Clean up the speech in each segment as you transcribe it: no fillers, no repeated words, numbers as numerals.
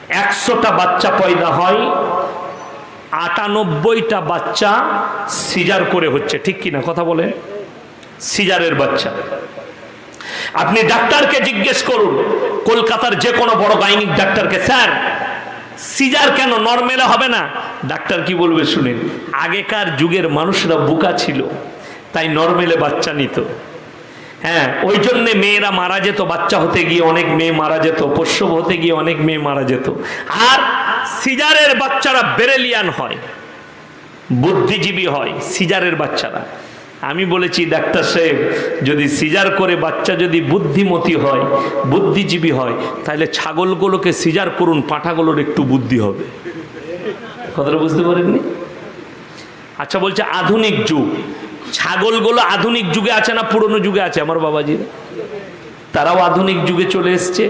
100টা বাচ্চা পয়দা হয়, 98টা বাচ্চা সিজার করে হচ্ছে, ঠিক কিনা কথা বলেন? সিজারের বাচ্চা। আপনি ডাক্তারকে জিজ্ঞেস করুন, কলকাতার যে কোনো বড় গাইনিক ডাক্তারকে, স্যার সিজার কেন, নরমালে হবে না? ডাক্তার কি বলবে শুনেন, আগেকার যুগের মানুষরা বোকা ছিল, তাই নরমালে বাচ্চা নিত। হ্যাঁ, ওই জন্যে মেয়েরা মারা যেত, বাচ্চা হতে গিয়ে অনেক মেয়ে মারা যেত, প্রসব হতে গিয়ে অনেক মেয়ে মারা যেত। আর সিজারের বাচ্চারা ব্রেলিয়ান হয়, বুদ্ধিজীবী হয় সিজারের বাচ্চারা। আমি বলেছি ডাক্তার সাহেব, যদি সিজার করে বাচ্চা যদি বুদ্ধিমতী হয়, বুদ্ধিজীবী হয়, তাহলে ছাগলগুলোকে সিজার করুন, পাঁঠাগুলোর একটু বুদ্ধি হবে। কথাটা বুঝতে পারেননি? আচ্ছা, বলছে আধুনিক যুগ, ছাগলগুলো আধুনিক যুগে আছে না পুরনো যুগে আছে? আমার বাবাজি তারাও আধুনিক যুগে চলে এসছে।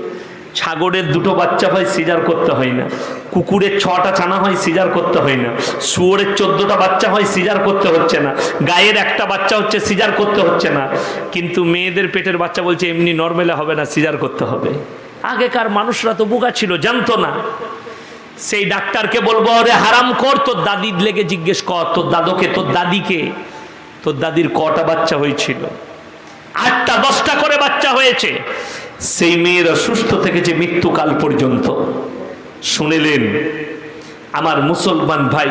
ছাগলের 2টো বাচ্চা হয়, সিজার করতে হয় না। কুকুরের 6টা ছানা হয়, সিজার করতে হয় না। শুয়োরের 14টা বাচ্চা হয়, সিজার করতে হচ্ছে না। গায়ের 1টা বাচ্চা হচ্ছে, সিজার করতে হচ্ছে না। কিন্তু মেয়েদের পেটের বাচ্চা বলছে এমনি নরমালে হবে না, সিজার করতে হবে। আগেকার মানুষরা তো বোকা ছিল, জানতো না। সেই ডাক্তারকে বলবো, আরে হারাম কর, তোর দাদির লেগে জিজ্ঞেস কর, তোর দাদুকে, তোর দাদিকে, তোর দাদির কটা বাচ্চা হয়েছিল? 8টা 10টা করে বাচ্চা হয়েছে। সেই মেয়েরা সুস্থ থেকেছে মৃত্যুকাল পর্যন্ত। শুনেলেন আমার মুসলমান ভাই,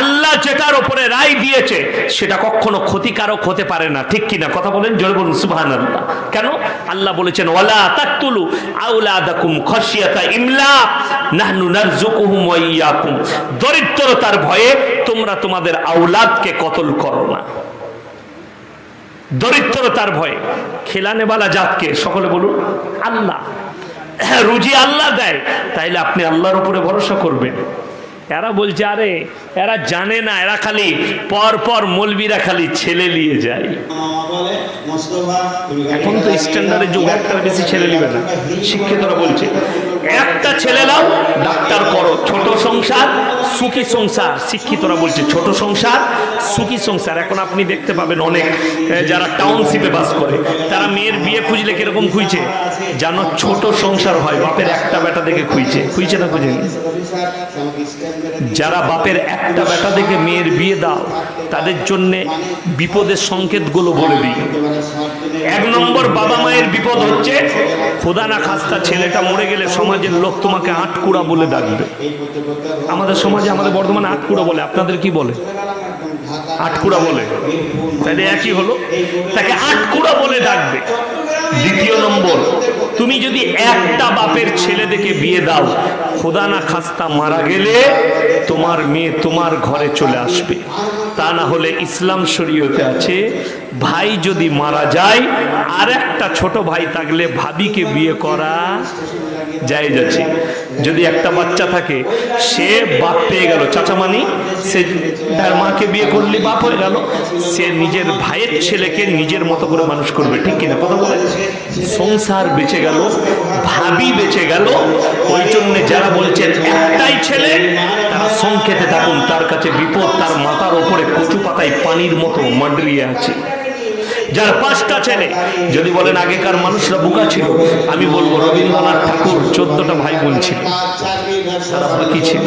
আল্লাহ যেটার উপরে রায় দিয়েছে সেটা কখনো ক্ষতিকারক হতে পারে না, ঠিক কিনা কথা বলেন? জোরে বলুন সুবহানাল্লাহ। কেন? আল্লাহ বলেছেন ওয়ালা তাকতুলু আওলাদাকুম খাশিয়াতা ইমলাক নাহনু নারযুকুহুম ওয়া ইয়াকুম। দরিদ্রতার ভয়ে তোমরা তোমাদের আওলাদকে কতল করো না। দরিদ্রতার ভয়ে। খেলানেওয়ালা জাতকে, সকলে বলুন আল্লাহ। রুজি আল্লাহ দেয়, তাইলে আপনি আল্লাহর উপরে ভরসা করবেন। এরা বলছে আরে এরা জানে না, এরা খালি পর পর মৌলবীরা খালি ছেলে নিয়ে যায়। এখন তো স্ট্যান্ডার্ডের যুগ, একটার বেশি ছেলে নিবে না। শিক্ষিতরা বলছে একটা ছেলে নাও, ডাক্তার করো, ছোট সংসার সুখী সংসার। শিক্ষিতরা বলছে ছোট সংসার সুখী সংসার। এখন আপনি দেখতে পাবেন অনেক যারা টাউনশিপে বাস করে, তারা মেয়ের বিয়ে খুঁজলে কিরকম খুঁজছে জানো? ছোট সংসার হয়, বাপের একটা বেটা দেখে খুঁজছে না খুঁজে? যারা বাপের একটা বেটা দেখে মেয়ের বিয়ে দাও, তাদের জন্য বিপদের সংকেতগুলো বলে দিই। 1 নম্বর, বাবা মায়ের বিপদ হচ্ছে খোদা না খাস্তা ছেলেটা মরে গেলে সমাজের লোক তোমাকে আটকুড়া বলে ডাকবে। আমাদের সমাজে, আমাদের বর্ধমানে আটকুড়া বলে, আপনাদের কি বলে? আটকুড়া বলে, তাহলে একই হলো, তাকে আটকুড়া বলে ডাকবে। 2 নম্বর, তুমি যদি একটা বাপের ছেলে দেখে বিয়ে দাও, খোদা না খাস্তা মারা গেলে তোমার মেয়ে তোমার ঘরে চলে আসবে। তা না হলে ইসলাম শরীয়তে আছে, ভাই যদি মারা যায় আর একটা ছোট ভাই থাকলে ভাবিকে বিয়ে করা জায়েজ আছে। যদি একটা বাচ্চা থাকে, সে বাপ পেয়ে গেল, চাচা মানি, সে তার মাকে বিয়ে করলে বাপ হয়ে গেল, সে নিজের ভাইয়ের ছেলেকে নিজের মতো করে মানুষ করবে, ঠিক কিনা কথা বলে? সংসার বেঁচে গেল, ভাবি বেঁচে গেল। ওই জন্য যারা বলছেন একটাই ছেলে, তারা সংকেতে থাকুন, তার কাছে বিপদ তার মাথার ওপরে কচু পাতায় পানির মতো মাডরিয়ে আছে। যার 5টা ছেলে, যদি বলেন আগেকার মানুষরা বোকা ছিল, আমি বলবো রবীন্দ্রনাথ ঠাকুর 14টা ভাই বোন ছিল, তারা বাকি ছিল।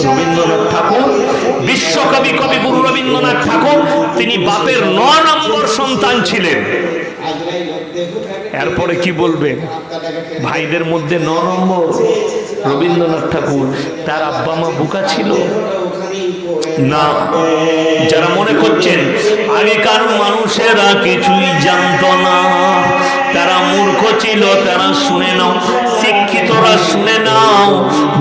রবীন্দ্রনাথ ঠাকুর, বিশ্বকবি কবিগুরু রবীন্দ্রনাথ ঠাকুর, তিনি বাপের 9 নম্বর সন্তান ছিলেন। এরপরে কি বলবেন? ভাইদের মধ্যে 9 নম্বর রবীন্দ্রনাথ ঠাকুর। তার আব্বা মা বোকা ছিল না। যারা মনে করছেন আগেকার মানুষেরা কিছুই জানতো না, তারা মূর্খ ছিল, তারা শুনে নাও। শিক্ষিতরা শুনে নাও।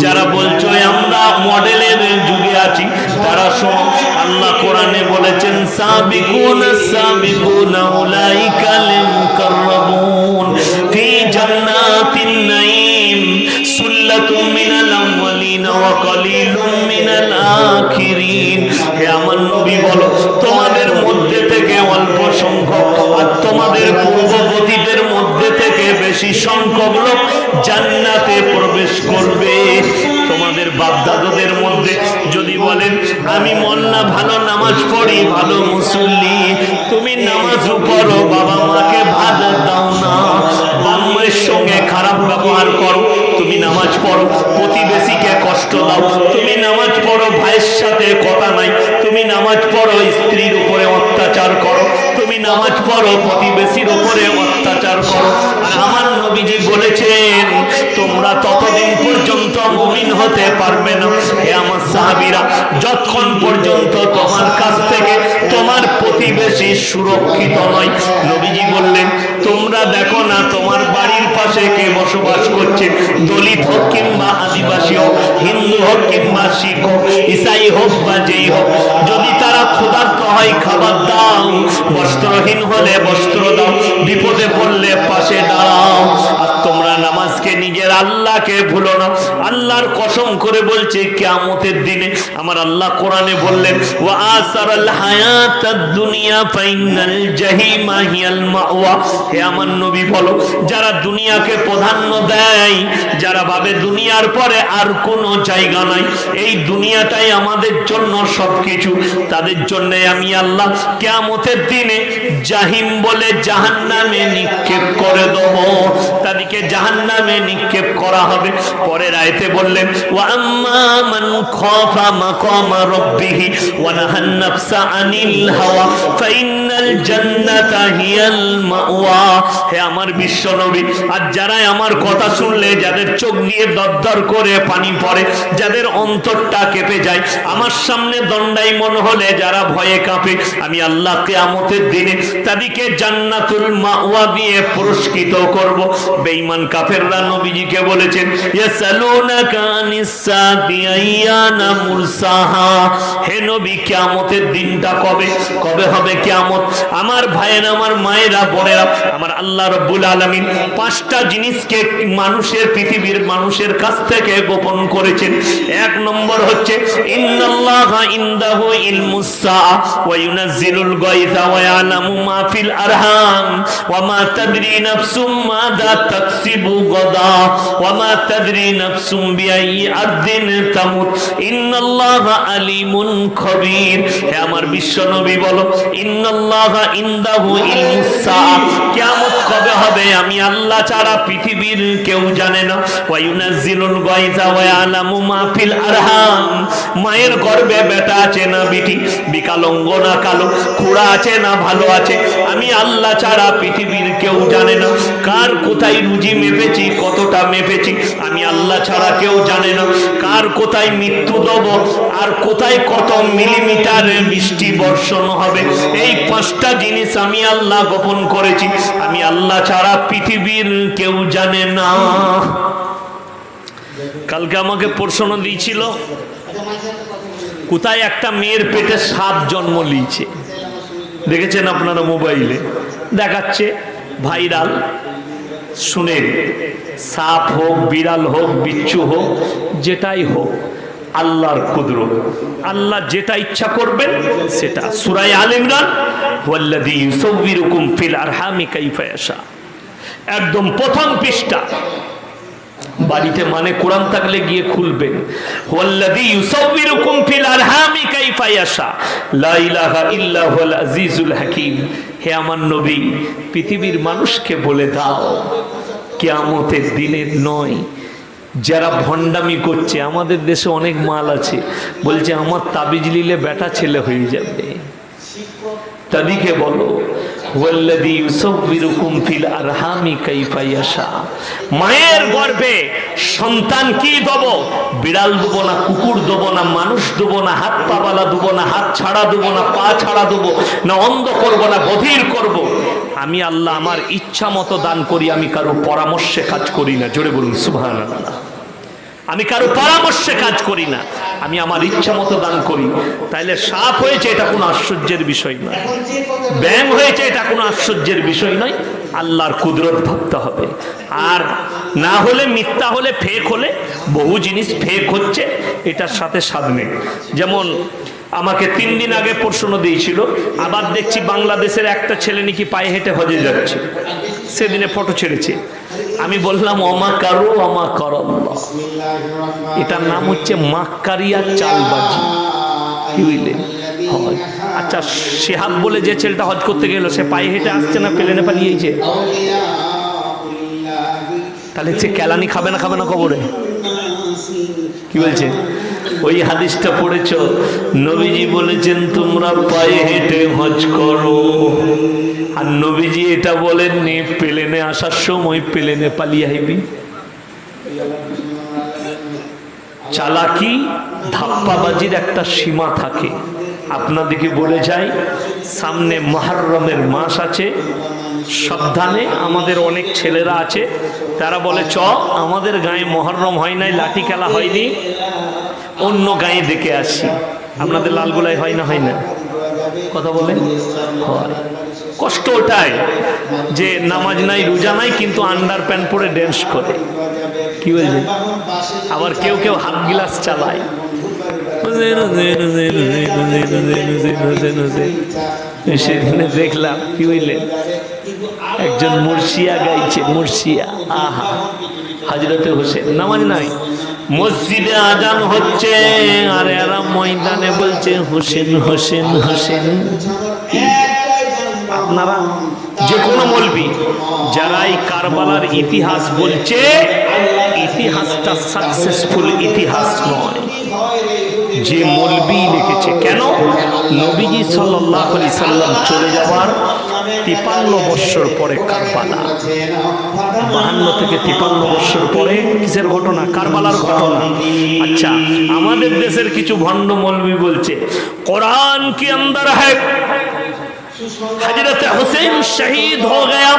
যারা বলছো আমরা মডেলের যুগে আছি, তারা শোনো, আল্লাহ কোরআনে বলেছেন সাবিকুন সাবিকুন উলাইকাল মুকাররাবুন ফি জান্নাতিন নাঈম সুল্লাতুম মিনাল আউয়ালিন ওয়া কালিলুম মিনাল আখিরিন। হে আমার নবী বলো, তোমাদের মধ্যে থেকে অল্প সংখ্যক আর তোমাদের পূর্ববর্তীদের মধ্যে থেকে বেশি সংখ্যক লোক জান্নাতে প্রবেশ করবে। তোমাদের বাপ-দাদাদের মধ্যে যদি বলেন আমি মোল্লা, ভালো নামাজ পড়ি, ভালো মুসল্লি, তুমি নামাজও পড়ো, বাবা মাকে ভাত দাও না, বাবা মায়ের সঙ্গে খারাপ ব্যবহার করো, তুমি নামাজ পড়ো, প্রতিবেশীকে কষ্ট দাও, তুমি নামাজ পড়ো, ভাইয়ের সাথে কথা নাই, তুমি নামাজ পড়ো, স্ত্রীর উপরে অত্যাচার করো, তুমি নামাজ পড়ো, প্রতিবেশীর উপরে অত্যাচার করো। আর আমার নবীজি বলেছেন তোমরা ততদিন পর্যন্ত মুমিন হতে পারবে না হে আমার সাহাবীরা, যতক্ষণ পর্যন্ত তোমার কাছ থেকে তোমার প্রতিবেশী সুরক্ষিত নয়। নবীজি বললেন তোমরা দেখো না তোমার বাড়ির পাশে কে বসবাস করছে, দলিত হোক কিংবা আদিবাসী হোক, হিন্দু হোক কিংবা শিখ হোক, ঈসাই হোক বা যেই হোক, যদি তারা ক্ষুধার্ত হয় খাবার দাও, বস্ত্রহীন হলে বস্ত্র দাও, বিপদে পড়লে পাশে দাঁড়াও। আর তোমরা নামাজকে নিজের আল্লাহকে ভুলো না। আল্লাহর কসম করে বলছে কিয়ামতের দিনে আমার আল্লাহ কোরআনে বললেন ওয়া আসারাল হায়াতাদ দুনিয়া ফাইনাল জাহিমা হিয়াল মাওয়া। হে আমার নবী বলো, যারা দুনিয়াকে প্রাধান্য দেয়, যারা ভাবে দুনিয়ার পরে আর কোনো জায়গা নাই, এই দুনিয়াটাই আমাদের জন্য সবকিছু, তাদের জন্য আমি আল্লাহ কিয়ামতের দিনে জাহিম বলে জাহান্নামে নিক্ষেপ করে দেব, তাদেরকে জাহান্নামে নিক্ষেপ করা হবে। পরের আয়াতে বললেন ওয়া আম্মা মান খাফা মাকামা রাব্বিহি ওয়া নাহান নাফসা আনিল হাওয়া ফাইনাল জান্নাতা হিয়াল মাওয়া। হে আমার বিশ্ব নবী, আর যারা আমার কথা শুনলে যাদের চোখ দিয়ে দরদর করে পানি পড়ে, যাদের অন্তরটা কেঁপে যায়, আমার সামনে দণ্ডায়মান হলে যারা ভয়ে কাঁপে, আমি আল্লাহ কিয়ামতের দিনে তাদেরকে জান্নাতুল মাওয়া দিয়ে পুরস্কৃত করব। বেঈমান কাফেররা নবীজিকে বলেছেন ইয়াসালুনাকা আনিস সাআতি আইয়ানা মুরসাহা, হে নবী কিয়ামতের দিনটা কবে, কবে হবে কিয়ামত? আমার ভাইয়েরা, আমার মায়েরা, বোনেরা, আমার আল্লাহ রাব্বুল আলামিন পাঁচটা জিনিসকে মানুষের, পৃথিবীর মানুষের কাছ থেকে গোপন করেছেন। এক নম্বর হচ্ছে ইন্নাল্লাহা ইনদাহু ইলমুস সাআ ওয়া ইউনাজ্জিলুল গায়থা ওয়া ইয়ালামু মা ফিল আরহাম ওয়া মা তাদরি নাফসুম মাযা তাকসিবু গাদা ওয়া মা তাদরি নাফসুম বিআইয়ি আরদিন তামুত ইন্নাল্লাহা আলিমুন খবীর। হে আমার বিশ্ব নবী বলো ইন্নাল্লাহা ইনদাহু ইলমুস সাআ, কিয়ামত কবে হবে আমি আল্লাহ ছাড়া পৃথিবীর কেউ জানে না। ওয়া ইউনাজ্জিলুল গায়থা ওয়া ইয়ালামু মা ফিল আরহাম, মায়ের গর্ভে বেটা আছে না বিটি, বিকলাঙ্গ না কালো, খুড়া আছে না ভালো আছে, আমি আল্লাহ ছাড়া পৃথিবীর কেউ জানে না। কার কোথায় রুজি মেপেছি, কতটা মেপেছি, আমি আল্লাহ ছাড়া কেউ জানে না। কার কোথায় মৃত্যু দেব, আর কোথায় কত মিলিমিটার বৃষ্টি বর্ষণ হবে, এই পাঁচটা জিনিস আমি আল্লাহ গোপন করেছি, আমি আল্লাহ ছাড়া পৃথিবীর কেউ জানে না। কালকে আমাকে প্রশ্ন দিয়েছিল কোথায় একটা মেয়ের পেটে সাপ জন্ম নিয়েছে, দেখেছেন আপনারা মোবাইলে দেখাচ্ছে, ভাইরাল। শুনেন, সাপ হোক, বিড়াল হোক, বিচ্ছু হোক, যেটাই হোক, আল্লাহর কুদরত, আল্লাহ যেটা ইচ্ছা করবেন সেটা। সূরা আলে ইমরান ওয়াল্লাযী ইউসাউবিরুকুম ফিল আরহামি কাইফা ইয়াশা, একদম প্রথম পৃষ্ঠা। বাড়িতে মানে কোরআন থাকলে গিয়ে খুলবেন। ওয়াল্লাযী ইউসাউবিরুকুম ফিল আরহামি কাইফা ইয়াশা লা ইলাহা ইল্লা হুয়াল আজিজুল হাকীম। হে আমার নবী, পৃথিবীর মানুষকে বলে দাও কিয়ামতের দিনের নয় যারা ভণ্ডামি করছে, আমাদের দেশে অনেক মাল আছে, বলছে আমার তাবিজ নিলে বেটা ছেলে হয়ে যাবে, তাদেরকে বলো ওয়াল্লাযী ইউসাউবিরুকুম ফিল আরহামি কাইফা ইয়াশা, মায়ের গর্ভে সন্তান কি দেব? বিড়াল দেব না, কুকুর দেব না, মানুষ দেব না, হাত পা বালা দেব না, হাত ছাড়া দেব না, পা ছাড়া দেব না, অন্ধ করব না, বধির করব। আমি আল্লাহ আমার ইচ্ছা মতো দান করি, আমি কারো পরামর্শে কাজ করি না। জোরে বলুন সুবহানাল্লাহ। আমি কারো পরামর্শে কাজ করি না, আমি আমার ইচ্ছা মতো দান করি। তাইলে সাপ হয়েছে এটা কোনো আশ্চর্যের বিষয় নয়, ব্যাং হয়েছে এটা কোনো আশ্চর্যের বিষয় নয়, আল্লাহর কুদরত ভাবতে হবে। আর না হলে, মিথ্যা হলে, ফেক হলে, বহু জিনিস ফেক হচ্ছে, এটার সাথে স্বাদ নেই। যেমন আমাকে 3 দিন আগে প্রশ্ন দিয়েছিল, আবার দেখছি বাংলাদেশের একটা ছেলে নাকি পায়ে হেঁটে হজে যাচ্ছে, সেদিনে ফটো ছেড়েছে। আমি বললাম অমা কারু অমা করল্লাহ, এটার নাম হচ্ছে মাক্কারিয়া চালবাজি। কি বুঝলেন? আচ্ছা, শেহাব বলে যে ছেলেটা হজ করতে গেল, সে পায়ে হেঁটে আসছে না প্লেনে পালিয়েছে? তাহলে সে কেলানি খাবে না কবরে? কি বলছে? ওই হাদিসটা পড়েছ, নবীজি বলেছেন তোমরা পায়ে হেঁটে হজ করো, আর নবীজি এটা বলেননি প্লেনে আসার সময় প্লেনে পালিয়ে আইবি। চালাকি ধাপ্পাবাজির একটা সীমা থাকে। আপনাদেরকে বলে যাই, সামনে মুহররমের মাস আছে, সাবধানে। আমাদের অনেক ছেলেরা আছে, তারা বলে চ আমাদের গায়ে মুহররম হয় নাই, লাঠি খেলা হয়নি, অন্য গায়ে দেখে আসি। আপনাদের লালগোলায় হয় না? হয় না? কথা বলেন। হয়। কষ্ট ওটাই যে নামাজ নাই রোজা নাই কিন্তু আন্ডার প্যান্ট পরে ড্যান্স করে। কি বলছে? আবার কেউ কেউ হাত গিলাস চালায়। সেদিনে দেখলাম, কি বললেন, একজন মুর্শিয়া গাইছে, মুর্শিয়া। আহা, হযরতে হোসেন, নামাজ নাই, মসজিদে আজান হচ্ছে আর এরা ময়দানে বলছে হোসেন হোসেন হোসেন। আপনারা যে কোনো মৌলবি যারা এই কারবালার ইতিহাস বলছে, ইতিহাসটা সাকসেসফুল ইতিহাস নয়। যে মৌলবি লিখেছে, কেন? নবীজি সাল্লাল্লাহু আলাইহি সাল্লাম চলে যাওয়ার 53 বছর পরে কারবালা, 52 থেকে 53 বছর পরে কিসের ঘটনা? কারবালার ঘটনা। আচ্ছা, আমাদের দেশের কিছু ভণ্ড মৌলবি বলছে কোরআন কি अंदर है, हजरत हुसैन शहीद हो गया,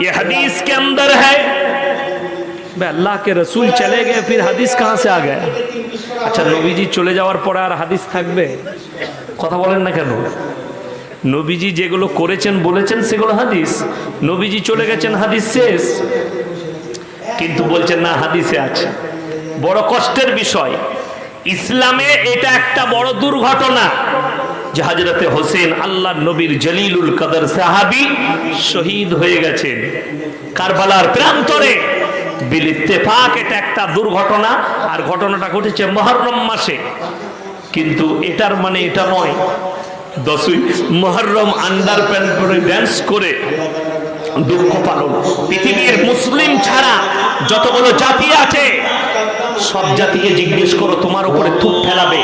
ये हदीस के अंदर है। अल्लाह के रसूल चले गए, फिर हदीस कहाँ से आ गया? अच्छा, নবীজি চলে যাওয়ার পরে আর হাদিস থাকবে? কথা বলেন না কেন? নবীজি যেগুলো করেছেন বলেছেন সেগুলো হাদিস, নবীজি চলে গেছেন হাদিস শেষ। কিন্তু বলছেন না হাদিসে আছে। বড় কষ্টের বিষয়, ইসলামে এটা একটা বড় দুর্ঘটনা যে হযরতে হোসেন আল্লাহর নবীর জলিলুল কদর সাহাবী শহীদ হয়ে গেছেন কারবালার প্রান্তরে। বিল ইত্তেফাক এটা একটা দুর্ঘটনা, আর ঘটনাটা ঘটেছে মুহররম মাসে। কিন্তু এটার মানে এটা নয় 10ই মুহররম আন্ডার প্যান্ট পরে ড্যান্স করে দুঃখ পালন। পৃথিবীর মুসলিম ছাড়া যতগুলো জাতি আছে সব জাতিকে জিজ্ঞেস করো, তোমার উপরে থুপ ফেলাবে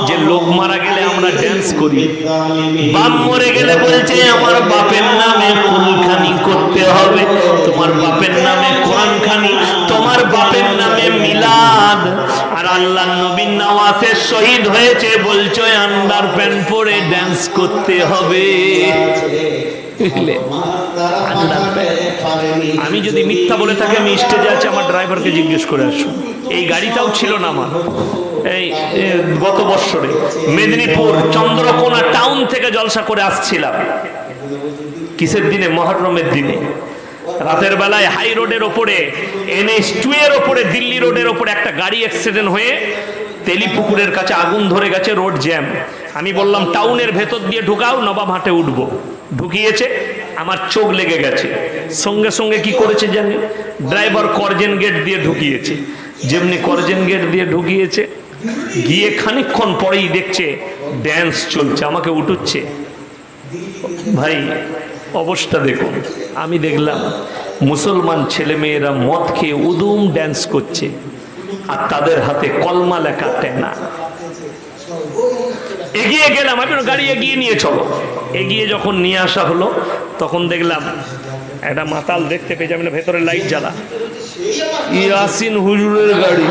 যে লোক মারা গেলে আমরা ড্যান্স করি, বাপ মরে গেলে বলছে আমার বাপের নামে কুলখানি করতে হবে, তোমার বাপের নামে কোরআনখানি, তোমার বাপের নামে মিলাদ, আর আল্লাহ নবীর নওয়াজে শহীদ হয়েছে বলছো আন্ডার প্যান্ট পরে ড্যান্স করতে হবে। আমি যদি মিথ্যা বলে থাকি, আমি স্টেজে আছি, আমার ড্রাইভারকে জিজ্ঞেস করে আসুন। এই গাড়িটাও ছিল না আমার। এই গত বছরে মেদিনীপুর চন্দ্রকোনা টাউন থেকে জলসা করে আসছিলাম। কিসের দিনে? মুহররমের দিনে। রাতের বেলায় হাই রোডের ওপরে, NH2 এর ওপরে, দিল্লি রোডের ওপরে একটা গাড়ি অ্যাক্সিডেন্ট হয়ে তেলিপুকুরের কাছে আগুন ধরে গেছে, রোড জ্যাম। আমি বললাম টাউনের ভেতর দিয়ে ঢুকাও, নবাবহাটে উঠবো। ঢুকিয়েছে, আমার চোখ লেগে গেছে। সঙ্গে সঙ্গে কি করেছে জানি, ড্রাইভার করজেন গেট দিয়ে ঢুকিয়েছে। যেমনি করজেন গেট দিয়ে ঢুকিয়েছে, গিয়ে খানিকক্ষণ পরেই দেখছে ড্যান্স চলছে, আমাকে উঠুচ্ছে। ভাই অবস্থা দেখুন। আমি দেখলাম মুসলমান ছেলে মেয়েরা মদ খেয়ে উদুম ড্যান্স করছে, আর তাদের হাতে কলমা লেখা টেনা। এগিয়ে গেলাম, আমি গাড়ি এগিয়ে নিয়ে চলো। এগিয়ে যখন নিয়ে আসা হলো তখন দেখলাম একটা মাতাল দেখতে পেয়ে যাবেন, ভেতরে লাইট জ্বালা, ইয়াসিন হুজুরের গাড়ি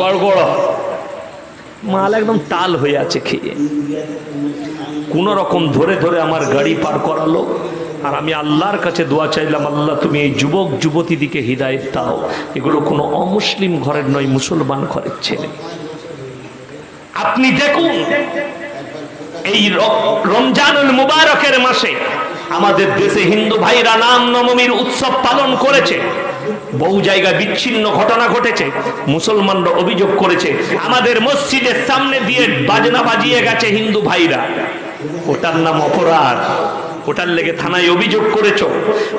কড়কড়া, মাল একদম টাল হয়ে আছে খেয়ে। কোন রকম ধরে ধরে আমার গাড়ি পার করালো, আর আমি আল্লাহর কাছে দোয়া চাইলাম, আল্লাহ তুমি এই যুবক যুবতীদিকে হিদায়াত দাও, এগুলো কোনো অমুসলিম ঘরের নয়, মুসলমান ঘরের ছেলে। আপনি দেখুন এই রমজানুল মুবারকের মাসে আমাদের দেশে হিন্দু ভাইরা রাম নবমীর উৎসব পালন করেছে, বহু জায়গায় বিচ্ছিন্ন ঘটনা ঘটেছে। মুসলমানরা অভিযোগ করেছে আমাদের মসজিদের সামনে দিয়ে বাজনা বাজিয়ে গেছে হিন্দু ভাইরা। ওটার নাম অপরাধ, ওটার লেগে থানায় অভিযোগ করেছো,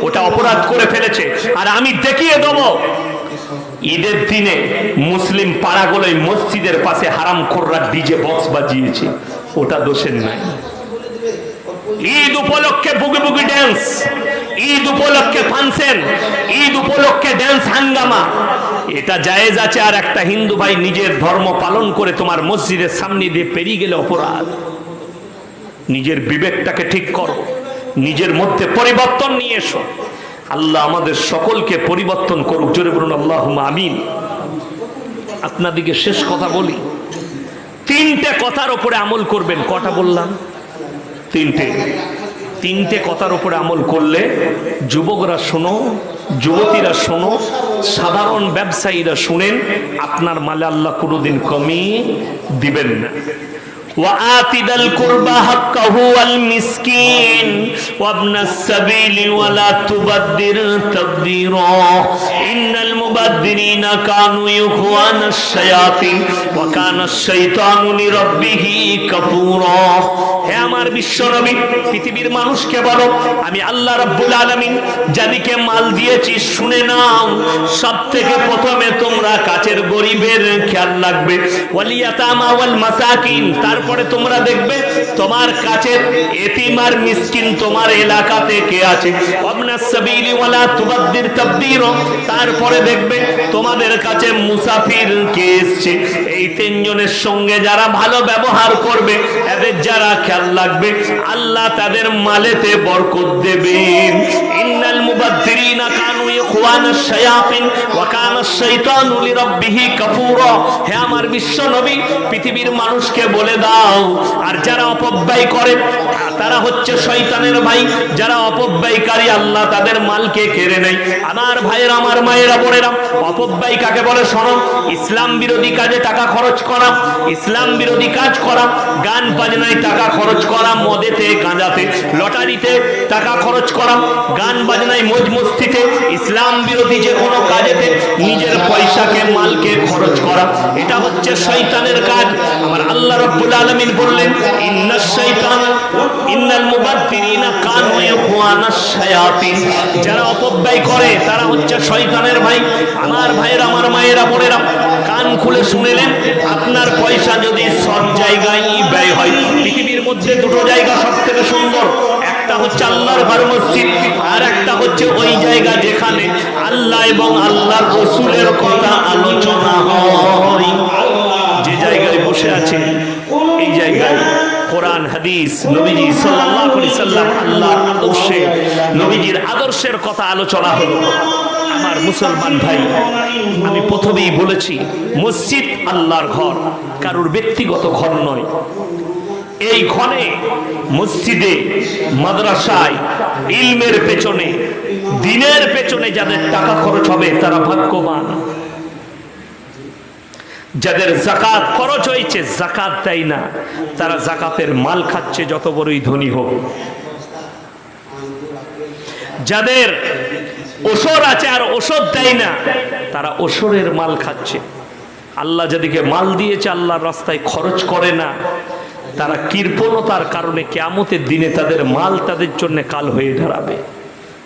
ওটা অপরাধ করে ফেলেছে। আর আমি দেখিয়ে দেবো ঈদের দিনে মুসলিম পাড়াগুলোয় মসজিদের পাশে হারামখোররা ডিজে বক্স বাজিয়েছে, ওটা দোষের নাই। ঈদ উপলক্ষে বুগি বুগি ড্যান্স, ঈদ উপলক্ষে ফাংশন, ঈদ উপলক্ষে ড্যান্স হাঙ্গামা, এটা জায়েজ আছে। আর একটা হিন্দু ভাই নিজের ধর্ম পালন করে তোমার মসজিদের সামনে দিয়ে পেরিয়ে গেলে অপরাধ। নিজের বিবেকটাকে ঠিক করো, নিজের মধ্যে পরিবর্তন নিয়ে এসো। আল্লাহ আমাদের সকলকে পরিবর্তন করুক, জোরে বলুন আল্লাহুম্মা আমিন। আপনাদিকে শেষ কথা বলি, তিনটে কথার উপরে আমল করবেন। কটা বললাম? তিনটে কথার উপরে আমল করলে, যুবকরা শোনো, যুবতীরা শোনো, সাধারণ ব্যবসায়ীরা শুনেন, আপনার মালে আল্লাহ কোনোদিন কমি দিবেন না। وآت ذا القربى حقه والمسكين وابن السبيل ولا تبذر تبذيرا إن المبذرين كانوا إخوان الشياطين وكان الشيطان لربه كفورا। হে আমার বিশ্ব নবী, পৃথিবীর মানুষকে বলো, আমি আল্লাহ রাব্বুল আলামিন যাদেরকে মাল দিয়েছি শুনে নাও। সব থেকে প্রথমে তোমরা কাছের গরিবের খেয়াল রাখবে, ওয়াল ইয়াতামা ওয়াল মাসাকিন, তারপরে তোমরা দেখবে তোমার কাছের এতিম আর মিসকিন তোমার এলাকাতে কে আছে, ওয়াবনাস সাবিলি ওয়ালা তুবাদ্দির তাবদীরা, তারপরে দেখবে তোমাদের কাছে মুসাফির কে এসেছে। এই তিনজনের সঙ্গে যারা ভালো ব্যবহার করবে, এদের যারা খেয়াল রাখবে, আল্লাহ তাদের মালেতে বরকত দেবেন। ইন্নাল মুবাদ্দিরিনা কানু ইখওয়ানাশ শায়াতিন ওয়া কানাশ শাইতানু লিরাব্বিহি কাফুরা। হে আমার বিশ্ব নবী, পৃথিবীর মানুষকে বলে দাও, আর যারা অপব্যয় করে তারা হচ্ছে শয়তানের ভাই। যারা অপব্যয়কারী, আল্লাহ তাদের মালকে কেড়ে নেয়। আমার ভাইয়েরা, আমার মায়েরা, বোনেরা, অপব্যয় কাকে বলে শোনো। ইসলাম বিরোধী কাজে টাকা খরচ করা, ইসলাম বিরোধী কাজ করা, গান বাজনায় টাকা খরচ করা, মদেতে, গাঁজাতে, লটারিতে টাকা খরচ করা, গান বাজনায়, মজ মস্তিতে, ইসলাম বিরোধী যে কোনো কাজেতে নিজের পয়সাকে, মালকে খরচ করা, এটা হচ্ছে শয়তানের কাজ। আমার আল্লাহ রাব্বুল আলামিন বললেন, ইন্নাশ শাইতানা ইন্নাল মুবাদ্দিরিনা কানু ইখওয়ানাশ শায়াতিন, যারা অপব্যয় করে তারা হচ্ছে শয়তানের ভাই। আমার ভাইয়েরা, আমার মায়েরা, বোনেরা, কান খুলে শুনেলেন, আপনার পয়সা যদি সব জায়গায় ব্যয় হয়, পৃথিবীর মধ্যে দুটো জায়গা সব থেকে সুন্দর, একটা হচ্ছে আল্লাহর ঘর মসজিদ, আর একটা হচ্ছে ওই জায়গা যেখানে আল্লাহ এবং আল্লাহর রাসূলের কথা আলোচনা হয়। যে জায়গায় বসে আছে, এই জায়গায় কোরআন, হাদিস, নবীজি সাল্লাল্লাহু আলাইহি সাল্লাম, আল্লাহর আদর্শে, নবীজির আদর্শের কথা আলোচনা হলো। আমার মুসলমান ভাই, আমি প্রথমেই বলেছি, মসজিদ আল্লাহর ঘর, কারোর ব্যক্তিগত ঘর নয়। এই ঘরে, মসজিদে, মাদ্রাসায়, ইলমের পেছনে, দ্বীনের পেছনে যাদের টাকা খরচ হবে তারা ভাগ্যবান। যাদের যাকাত খরচ হয়েছে, যাকাত দেয় না, তারা যাকাতের মাল খাচ্ছে যত বড়ই ধনী হোক। যাদের ওষুধ আছে আর ওষুধ দেয় না, তারা ওষুধের মাল খাচ্ছে। আল্লাহ যাদেরকে মাল দিয়েছে, আল্লাহর রাস্তায় খরচ করে না, তারা কৃপণতার কারণে কিয়ামতের দিনে তাদের মাল তাদের জন্য কাল হয়ে দাঁড়াবে।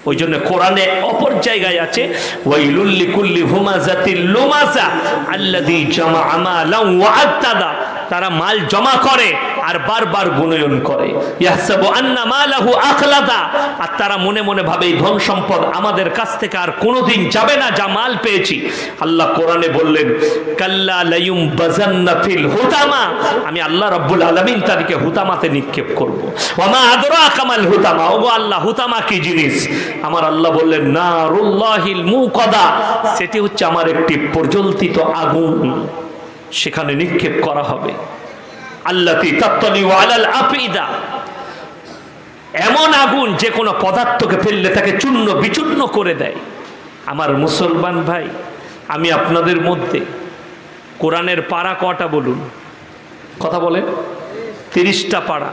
ওই জন্য কোরআনে অপর জায়গায় আছে, ওয়াইলুল লিকুল্লি হুমাযাতিল লুমাযা আল্লাযী জামাআ মালান ওয়া আদ্দাদা, তারা মাল জমা করে আর বারবার গুণয়ন করে। ইয়াহসাবু আন্না মালাহু আখলাদা, আর তারা মনে মনে ভাবে এই ধন সম্পদ আমাদের কাছ থেকে আর কোনোদিন যাবে না, যা মাল পেয়েছি। আল্লাহ কোরআনে বললেন, কাল্লা লায়ুমবাযান্না ফিল হুতামা, আমি আল্লাহ রাব্বুল আলামিন তাদেরকে হুতামাতে নিক্ষেপ করব। ওয়া মা আদরাকা মাল হুতামা, ওগো আল্লাহ, হুতামা কি জিনিস? আমার আল্লাহ বললেন, নারুল্লাহিল মুকাদা, সেটি হচ্ছে আমার একটি প্রজ্বলিত আগুন, সেখানে নিক্ষেপ করা হবে। আল্লাতী তাত্তালিউ আলাল আফইদা, এমন আগুন যে কোনো পদার্থকে ফেললে তাকে চূর্ণ বিচূর্ণ করে দেয়। আমার মুসলমান ভাই, আমি আপনাদের মধ্যে কোরআনের পারা কটা বলুন? কথা বলেন। 30টা পারা,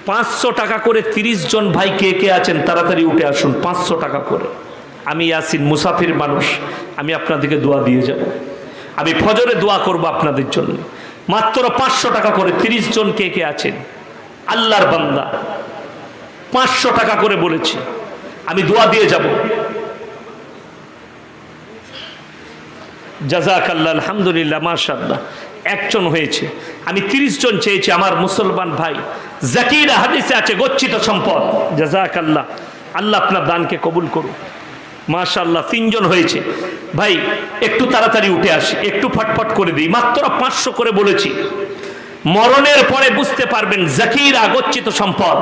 500 টাকা করে। 30 জন ভাই কে কে আছেন তাড়াতাড়ি উঠে আসুন, 500 টাকা করে। আমি ইয়াসিন, মুসাফির মানুষ, আমি আপনাদেরকে দোয়া দিয়ে যাব। আমি ফজরে দোয়া করব আপনাদের জন্য। মাত্র 500 টাকা করে। 30 জন কে কে আছেন? আল্লাহর বান্দা, 500 টাকা করে বলেছি, আমি দোয়া দিয়ে যাব। জাযাকাল্লাহ, আলহামদুলিল্লাহ, মাশাআল্লাহ, একজন হয়েছে। আমি 30 জন চেয়েছি। আমার মুসলমান ভাই, জাকিরা হাদিসে আছে গচ্ছিত সম্পদ। জাযাকাল্লাহ, আল্লাহ আপনার দানকে কবুল করুন। মাশাআল্লাহ, 3 জন হয়েছে। ভাই একটু তাড়াতাড়ি উঠে আসি, একটু ফটফট করে দিই। মাত্র 500 করে বলেছি। মরণের পরে বুঝতে পারবেন জাকির আগচ্ছিত সম্পদ।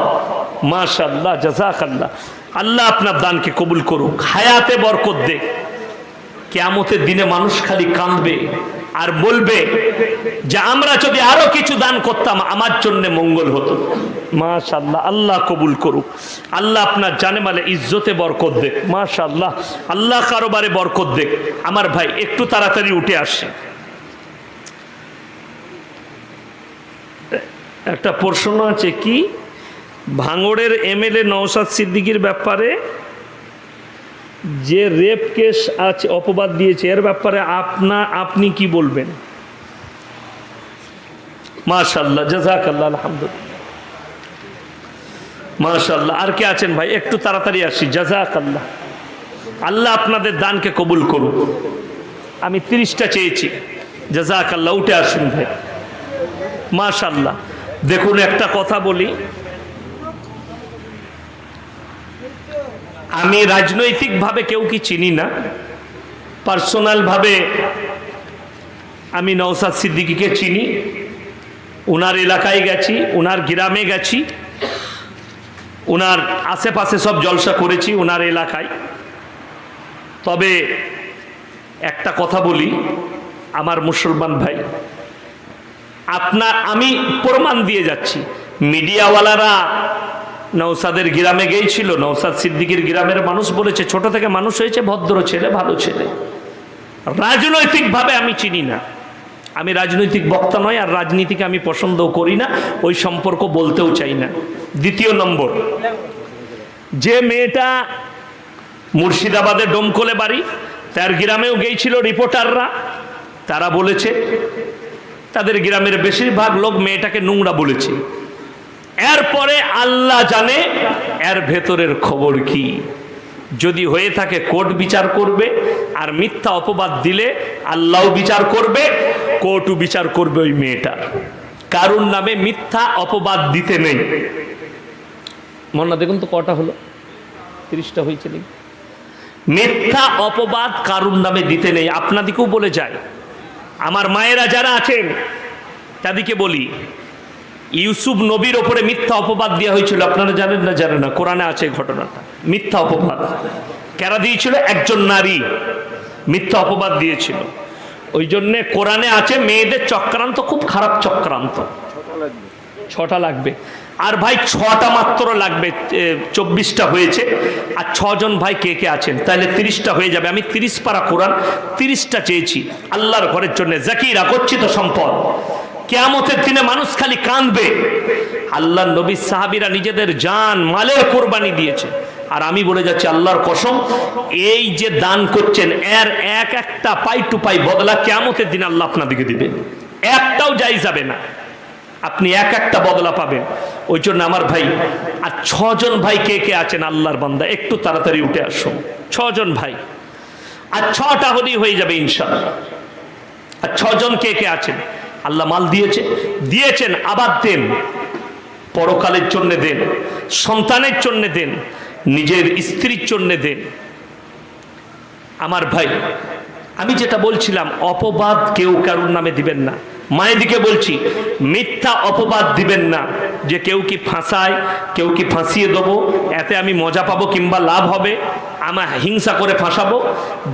মাশাআল্লাহ, জাযাকাল্লাহ। আল্লাহ আপনার দানকে কবুল করুক, হায়াতে বরকত দেখ। কিয়ামতের দিনে মানুষ খালি কাঁদবে আর বলবে যে আমরা যদি আরো কিছু দান করতাম আমার জন্য মঙ্গল হতো। মাশাআল্লাহ, আল্লাহ কবুল করুক। আল্লাহ আপনার জানে মালে ইজ্জতে বরকত দেখ। মাশাআল্লাহ, আল্লাহ কারোবারে বরকত দেখ। আমার ভাই একটু তাড়াতাড়ি উঠে আসে। একটা প্রশ্ন আছে, কি ভাঙড়ের এমএলএ নওশাদ সিদ্দিকীর ব্যাপারে যে রেপ কেস আছে, অপবাদ দিয়েছে, এর ব্যাপারে আপনি কি বলবেন? মাশাআল্লাহ, জাযাকাল্লাহ, আলহামদুলিল্লাহ, মাশাআল্লাহ। আর কে আছেন ভাই? একটু তাড়াতাড়ি আসি। জাযাকাল্লাহ, আল্লাহ আপনাদের দানকে কবুল করুন। আমি 30টা চেয়েছি। জাযাকাল্লাহ, উঠে আসুন ভাই। মাশাআল্লাহ। দেখুন একটা কথা বলি, আমি রাজনৈতিকভাবে কেউ কি চিনি না, পার্সোনালভাবে আমি নওশাদ সিদ্দিকীকে চিনি। ওনার এলাকায় গেছি, ওনার গ্রামে গেছি, ওনার আশেপাশে সব জলসা করেছি ওনার এলাকায়। তবে একটা কথা বলি আমার মুসলমান ভাই, আমি প্রমাণ দিয়ে যাচ্ছি, মিডিয়াওয়ালারা নওশাদের গ্রামে গিয়েছিল, নওশাদ সিদ্দিকীর গ্রামের মানুষ বলেছে ছোট থেকে মানুষ হয়েছে, ভদ্র ছেলে, ভালো ছেলে। রাজনৈতিকভাবে আমি চিনি না, আমি রাজনৈতিক বক্তা নয়, আর রাজনীতিকে আমি পছন্দও করি না, ওই সম্পর্ক বলতেও চাই না। দ্বিতীয় নম্বর, যে মেয়েটা মুর্শিদাবাদে ডোমকলে বাড়ি, তার গ্রামেও গিয়েছিল রিপোর্টাররা, তারা বলেছে তাদের গ্রামের বেশিরভাগ লোক মেয়েটাকে নোংরা বলেছে। এরপরে আল্লাহ জানে এর ভেতরের খবর কি। যদি হয়ে থাকে কোর্ট বিচার করবে, আর মিথ্যা অপবাদ দিলে আল্লাহও বিচার করবে, কোর্টও বিচার করবে ওই মেয়েটার। কারুর নামে মিথ্যা অপবাদ দিতে নেই। মনে দেখুন তো কটা হলো, 30টা হয়েছে নাকি? মিথ্যা অপবাদ কারুর নামে দিতে নেই। আপনাদিকেও বলে যায়, আমার মায়েরা যারা আছেন তাদেরকে বলি, ইউসুফ নবীর ওপরে মিথ্যা অপবাদ দেওয়া হয়েছিল, আপনারা জানেন না? জানেন না? কোরআনে আছে ঘটনাটা। মিথ্যা অপবাদ কারা দিয়েছিল? একজন নারী মিথ্যা অপবাদ দিয়েছিল। ওই জন্যে কোরআনে আছে মেয়েদের চক্রান্ত খুব খারাপ চক্রান্ত। 6টা লাগবে। আর ভাই 6টা মাত্র লাগবে, 24টা হয়েছে। আর 6 জন ভাই কে কে আছেন? তাহলে 30টা হয়ে যাবে। আমি 30 পারা কোরআন 30টা চেয়েছি আল্লাহর ঘরের জন্য, জাকির আগচ্ছিত সম্পদ। কিয়ামতের দিনে মানুষ খালি কাঁদবে। আল্লাহর নবী সাহাবীরা নিজেদের জান মালের কোরবানি দিয়েছে। আর আমি বলে যাচ্ছি আল্লাহর কসম, এই যে দান করছেন এর এক একটা পাই টু পাই বদলা কিয়ামতের দিন আল্লাহ আপনাদেরকে দিবেন। একটাও যাই যাবে না, আপনি এক একটা বদলা পাবেন। ওই জন্য আমার ভাই, আর 6 জন ভাই কে কে আছেন আল্লাহর বান্দা, একটু তাড়াতাড়ি উঠে আসুন। 6 জন ভাই, আর 6টা হলেই হয়ে যাবে ইনশাআল্লাহ। আর 6 জন কে কে আছেন? আল্লাহ মাল দিয়েছেন, আবার দেন, পরকালের জন্য দেন, সন্তানের জন্য দেন, নিজের স্ত্রীর জন্য দেন। আমার ভাই, আমি যেটা বলছিলাম, অপবাদ কেউ কারুর নামে দিবেন না। মায়েদিকে বলছি, মিথ্যা অপবাদ দিবেন না, যে কেউ কি ফাঁসায়, কেউ কি ফাঁসিয়ে দেবো, এতে আমি মজা পাবো কিংবা লাভ হবে, আমার হিংসা করে ফাঁসাবো।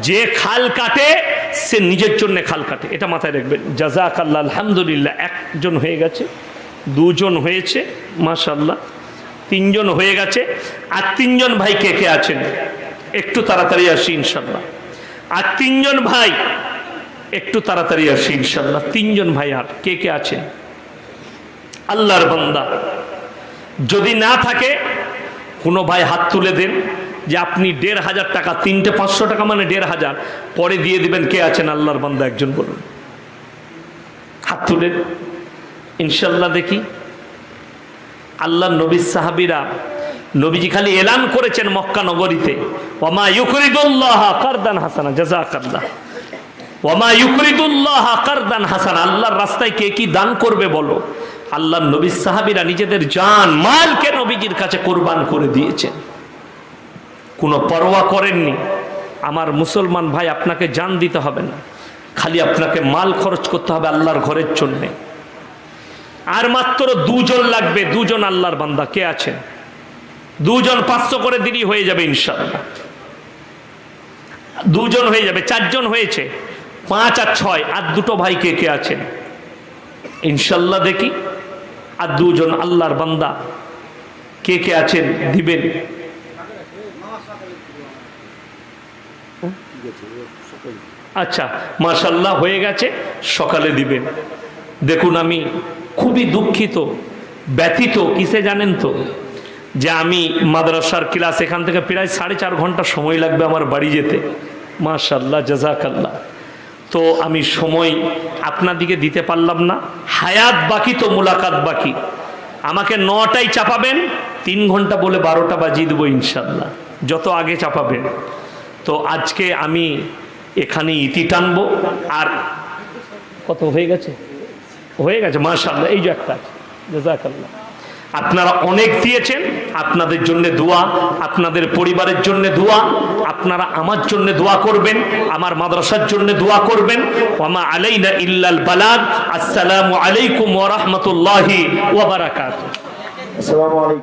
যে খাল কাটে সে নিজের জন্য খাল কাটে, এটা মাথায় রাখবেন। জাযাকাল্লাহ, আলহামদুলিল্লাহ। 1 জন হয়ে গেছে, 2 জন হয়েছে, মাশাআল্লাহ, 3 জন হয়ে গেছে। আর 3 জন ভাই কে কে আছেন? একটু তাড়াতাড়ি আসি ইনশাআল্লাহ। আর 3 জন ভাই একটু তাড়াতাড়ি আসি ইনশাআল্লাহ। 3 জন ভাই আর কে কে আছেন? আল্লাহর বান্দা, যদি না থাকে কোনো ভাই হাত তুলে দেন যে আপনি 1500 টাকা, 3টে 500 টাকা মানে 1500 পরে দিয়ে দিবেন। কে আছেন আল্লাহর বান্দা? একজন বলুন, হাত তুলেন ইনশাআল্লাহ। দেখি আল্লাহর নবী সাহাবীরা, নবীজি খালি এলান করেছেন মক্কা নগরীতে, ওয়ামা ইউকরিদুল্লাহ কারদান হাসানা। জাযাকাল্লাহ। ওয়ামা ইউকরিদুল্লাহ কারদান হাসানা, আল্লাহর রাস্তায় কে কি দান করবে বলো? আল্লাহর নবী সাহাবীরা নিজেদের জান মালকে নবীজির কাছে কোরবান করে দিয়েছেন। কোনো পরোয়া করেননি। আমার মুসলমান ভাই, আপনাকে জান দিতে হবে না, খালি আপনাকে মাল খরচ করতে হবে আল্লাহর ঘরের জন্যে। আর মাত্র 2 জন লাগবে, 2 জন আল্লাহর বান্দা কে আছেন? 2 জন 500 করে দিলেই হয়ে যাবে ইনশাআল্লাহ। 2 জন হয়ে যাবে, 4 জন হয়েছে, 5 আর 6 আর 2টো ভাই কে কে আছেন ইনশাআল্লাহ দেখি। আর 2 জন আল্লাহর বান্দা কে কে আছেন দিবেন। আচ্ছা মাশাআল্লাহ হয়ে গেছে, সকালে দিবেন। দেখুন আমি খুবই দুঃখিত, ব্যথিত কিসে জানেন তো, যে আমি মাদ্রাসার ক্লাস এখান থেকে প্রায় 4.5 ঘন্টা সময় লাগবে আমার বাড়ি যেতে। মাশাআল্লাহ জাযাকাল্লাহ। তো আমি সময় আপনাদিকে দিতে পারলাম না, হায়াত বাকি তো মুলাকাত বাকি। আমাকে 9টায় চাপাবেন, 3 ঘন্টা বলে 12টা বাজিয়ে দেবো ইনশাআল্লাহ, যত আগে চাপাবেন। তো আজকে আমি এখানে ইতি টানবো। আর কত হয়ে গেছে? হয়ে গেছে মাশাআল্লাহ। এই যে একটা আছে, জাযাকাল্লাহ। আপনারা অনেক দিয়েছেন, আপনাদের জন্য দোয়া, আপনাদের পরিবারের জন্য দোয়া, আপনারা আমার জন্য দোয়া করবেন, আমার মাদ্রাসার জন্য দোয়া করবেন। ওয়ামা আলাইনা ইল্লাল বালাগ। আসসালামু আলাইকুম ওয়া রাহমাতুল্লাহি ওয়া বারাকাতুহু। আসসালামু আলাইকুম।